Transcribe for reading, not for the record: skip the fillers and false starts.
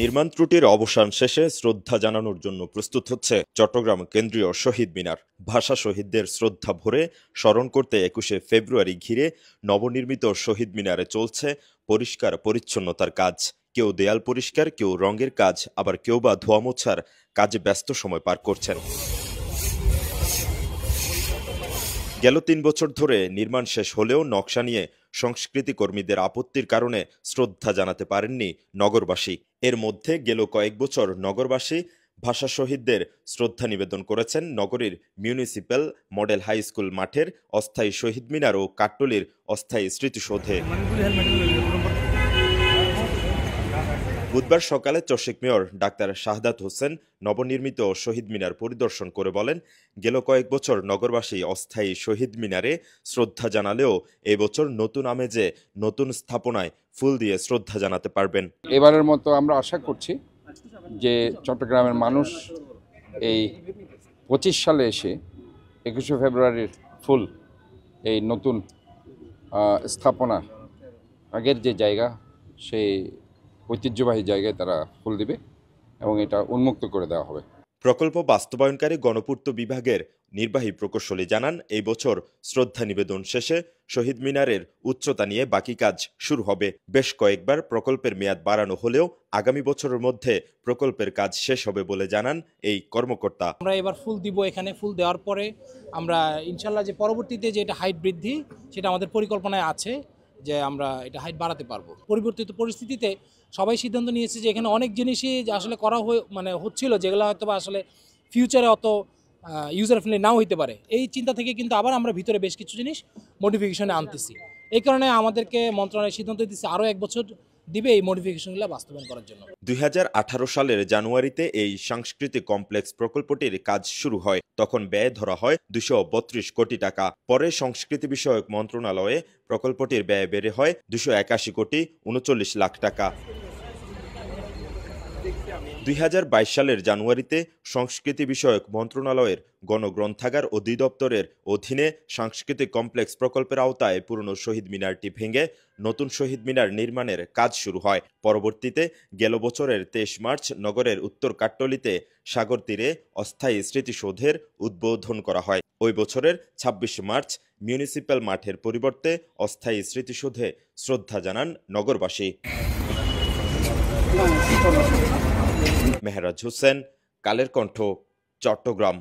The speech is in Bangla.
নির্মাণ ত্রুটির অবসান শেষে শ্রদ্ধা জানানোর জন্য প্রস্তুত হচ্ছে চট্টগ্রাম কেন্দ্রীয় শহীদ মিনার। ভাষা শহীদদের শ্রদ্ধা ভরে স্মরণ করতে ২১শে ফেব্রুয়ারি ঘিরে নবনির্মিত শহীদ মিনারে চলছে পরিষ্কার পরিচ্ছন্নতার কাজ। কেউ দেয়াল পরিষ্কার, কেউ রঙের কাজ, আবার কেউ বা ধোয়া মোছার কাজে ব্যস্ত সময় পার করছেন। গেল ৩ বছর ধরে নির্মাণ শেষ হলেও নকশা নিয়ে সংস্কৃতি কর্মীদের আপত্তির কারণে শ্রদ্ধা জানাতে পারেননি নগরবাসী। এর মধ্যে গেল কয়েক বছর নগরবাসী ভাষা শহীদদের শ্রদ্ধা নিবেদন করেছেন নগরীর মিউনিসিপ্যাল মডেল হাই স্কুল মাঠের অস্থায়ী শহীদ মিনার ও কাট্টলির অস্থায়ী স্মৃতিসৌধে। বুধবার সকালে চশিক মেয়র ডাক্তার শাহাদাত হোসেন নবনির্মিত শহীদ মিনার পরিদর্শন করে বলেন, গেল কয়েক বছর নগরবাসী অস্থায়ী শহীদ মিনারে শ্রদ্ধা জানালেও এবছর নতুন আমেজে নতুন স্থাপনায় ফুল দিয়ে শ্রদ্ধা জানাতে পারবেন। এবারের মতো আমরা আশা করছি যে চট্টগ্রামের মানুষ এই ২৫ সালে এসে ২১শে ফেব্রুয়ারির ফুল এই নতুন স্থাপনা আগের যে জায়গা সেই ঐতিহ্যবাহী জায়গায় তারা ফুল দিবে এবং এটা উন্মুক্ত করে দেওয়া হবে। প্রকল্প বাস্তবায়নকারী গণপূর্ত বিভাগের নির্বাহী প্রকৌশলী জানান, এই বছর শ্রদ্ধা নিবেদন শেষে শহীদ মিনারের উচ্চতা নিয়ে বাকি কাজ শুরু হবে। বেশ কয়েকবার প্রকল্পের মেয়াদ বাড়ানো হলেও আগামী বছরের মধ্যে প্রকল্পের কাজ শেষ হবে বলে জানান এই কর্মকর্তা। আমরা এবার ফুল দিব, এখানে ফুল দেওয়ার পরে আমরা ইনশাল্লাহ যে পরবর্তীতে যে এটা হাইট বৃদ্ধি সেটা আমাদের পরিকল্পনায় আছে যে আমরা এটা হাইট বাড়াতে পারবো। পরিবর্তিত পরিস্থিতিতে সবাই সিদ্ধান্ত নিয়েছে যে এখানে অনেক জিনিসই আসলে করা হচ্ছিল যেগুলো হয়তো বা আসলে ফিউচারে অত ইউজার ফ্রেন্ডলি নাও হইতে পারে। এই চিন্তা থেকে কিন্তু আবার আমরা ভিতরে বেশ কিছু জিনিস মডিফিকেশনে আনতেছি। এই কারণে আমাদেরকে মন্ত্রণালয় সিদ্ধান্ত দিচ্ছে আরও ১ বছর দিবে এই মডিফিকেশনগুলো বাস্তবায়ন করার জন্য। ২০১৮ সালের জানুয়ারিতে এই সাংস্কৃতিক কমপ্লেক্স প্রকল্পটির কাজ শুরু হয়। তখন ব্যয় ধরা হয় ২৩২ কোটি টাকা। পরে সংস্কৃতি বিষয়ক মন্ত্রণালয়ে প্রকল্পটির ব্যয় বেড়ে হয় ২৮১ কোটি ৩৯ লাখ টাকা। ২০২২ সালের জানুয়ারিতে সংস্কৃতি বিষয়ক মন্ত্রণালয়ের গণগ্রন্থাগার অধিদপ্তরের অধীনে সাংস্কৃতিক কমপ্লেক্স প্রকল্পের আওতায় পুরনো শহীদ মিনারটি ভেঙে নতুন শহীদ মিনার নির্মাণের কাজ শুরু হয়। পরবর্তীতে গেল বছরের ২৩ মার্চ নগরের উত্তর কাট্টলিতে সাগর তীরে অস্থায়ী স্মৃতিসৌধের উদ্বোধন করা হয়। ওই বছরের ২৬ মার্চ মিউনিসিপ্যাল মাঠের পরিবর্তে অস্থায়ী স্মৃতিসৌধে শ্রদ্ধা জানান নগরবাসী। মেহরাজ হোসেন, কালের কণ্ঠ, চট্টগ্রাম।